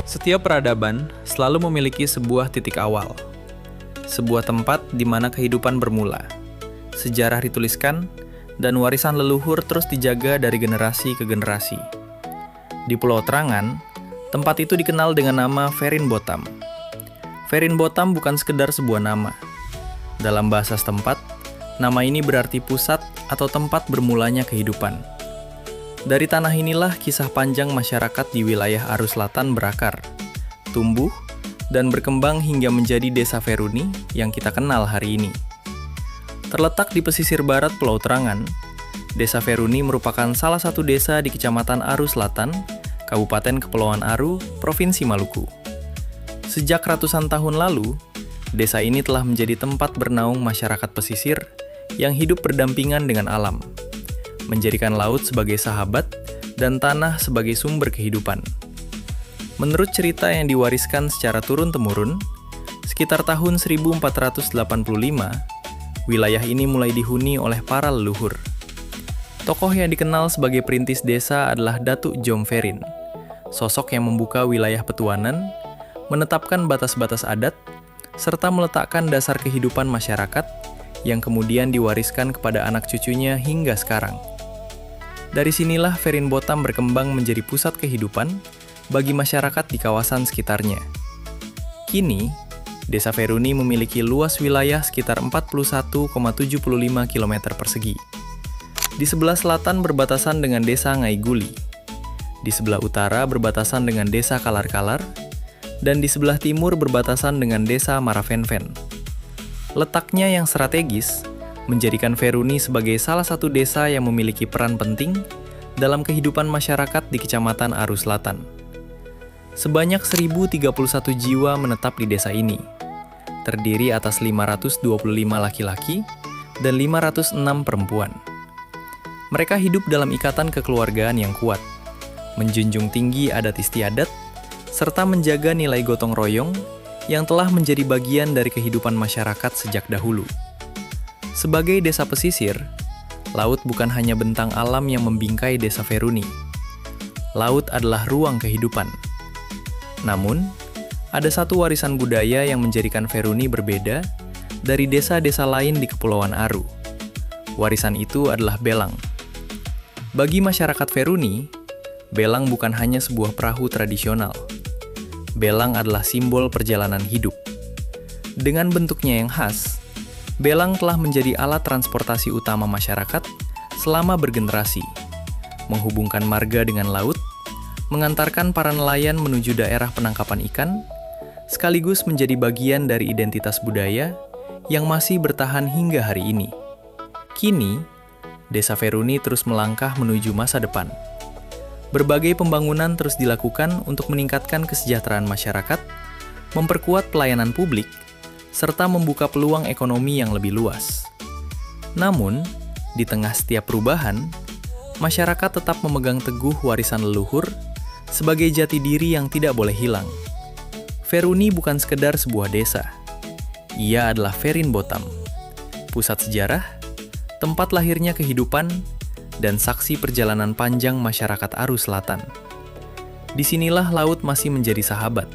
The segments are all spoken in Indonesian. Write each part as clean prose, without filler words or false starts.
Setiap peradaban selalu memiliki sebuah titik awal, sebuah tempat di mana kehidupan bermula, sejarah dituliskan, dan warisan leluhur terus dijaga dari generasi ke generasi. Di Pulau Terangan, tempat itu dikenal dengan nama Ferinbottam. Ferinbottam bukan sekedar sebuah nama. Dalam bahasa setempat, nama ini berarti pusat atau tempat bermulanya kehidupan. Dari tanah inilah kisah panjang masyarakat di wilayah Aru Selatan berakar, tumbuh, dan berkembang hingga menjadi Desa Feruni yang kita kenal hari ini. Terletak di pesisir barat Pulau Terangan, Desa Feruni merupakan salah satu desa di Kecamatan Aru Selatan, Kabupaten Kepulauan Aru, Provinsi Maluku. Sejak ratusan tahun lalu, desa ini telah menjadi tempat bernaung masyarakat pesisir yang hidup berdampingan dengan alam, menjadikan laut sebagai sahabat dan tanah sebagai sumber kehidupan. Menurut cerita yang diwariskan secara turun-temurun, sekitar tahun 1485, wilayah ini mulai dihuni oleh para leluhur. Tokoh yang dikenal sebagai perintis desa adalah Datuk Jom Ferin, sosok yang membuka wilayah petuanan, menetapkan batas-batas adat, serta meletakkan dasar kehidupan masyarakat yang kemudian diwariskan kepada anak cucunya hingga sekarang. Dari sinilah Ferinbottam berkembang menjadi pusat kehidupan bagi masyarakat di kawasan sekitarnya. Kini, Desa Feruni memiliki luas wilayah sekitar 41,75 km persegi. Di sebelah selatan berbatasan dengan Desa Ngaiguli, di sebelah utara berbatasan dengan Desa Kalar-Kalar, dan di sebelah timur berbatasan dengan Desa Marafenfen. Letaknya yang strategis menjadikan Feruni sebagai salah satu desa yang memiliki peran penting dalam kehidupan masyarakat di Kecamatan Aru Selatan. Sebanyak 1.031 jiwa menetap di desa ini, terdiri atas 525 laki-laki dan 506 perempuan. Mereka hidup dalam ikatan kekeluargaan yang kuat, menjunjung tinggi adat istiadat, serta menjaga nilai gotong royong yang telah menjadi bagian dari kehidupan masyarakat sejak dahulu. Sebagai desa pesisir, laut bukan hanya bentang alam yang membingkai Desa Feruni. Laut adalah ruang kehidupan. Namun, ada satu warisan budaya yang menjadikan Feruni berbeda dari desa-desa lain di Kepulauan Aru. Warisan itu adalah belang. Bagi masyarakat Feruni, belang bukan hanya sebuah perahu tradisional. Belang adalah simbol perjalanan hidup. Dengan bentuknya yang khas, belang telah menjadi alat transportasi utama masyarakat selama bergenerasi, menghubungkan marga dengan laut, mengantarkan para nelayan menuju daerah penangkapan ikan, sekaligus menjadi bagian dari identitas budaya yang masih bertahan hingga hari ini. Kini, Desa Feruni terus melangkah menuju masa depan. Berbagai pembangunan terus dilakukan untuk meningkatkan kesejahteraan masyarakat, memperkuat pelayanan publik, serta membuka peluang ekonomi yang lebih luas. Namun, di tengah setiap perubahan, masyarakat tetap memegang teguh warisan leluhur sebagai jati diri yang tidak boleh hilang. Feruni bukan sekedar sebuah desa. Ia adalah Ferinbottam, pusat sejarah, tempat lahirnya kehidupan, dan saksi perjalanan panjang masyarakat Aru Selatan. Disinilah laut masih menjadi sahabat,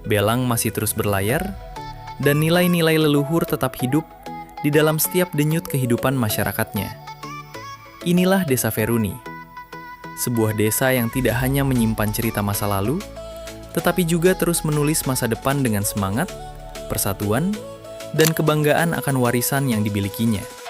belang masih terus berlayar, dan nilai-nilai leluhur tetap hidup di dalam setiap denyut kehidupan masyarakatnya. Inilah Desa Feruni, sebuah desa yang tidak hanya menyimpan cerita masa lalu, tetapi juga terus menulis masa depan dengan semangat, persatuan, dan kebanggaan akan warisan yang dimilikinya.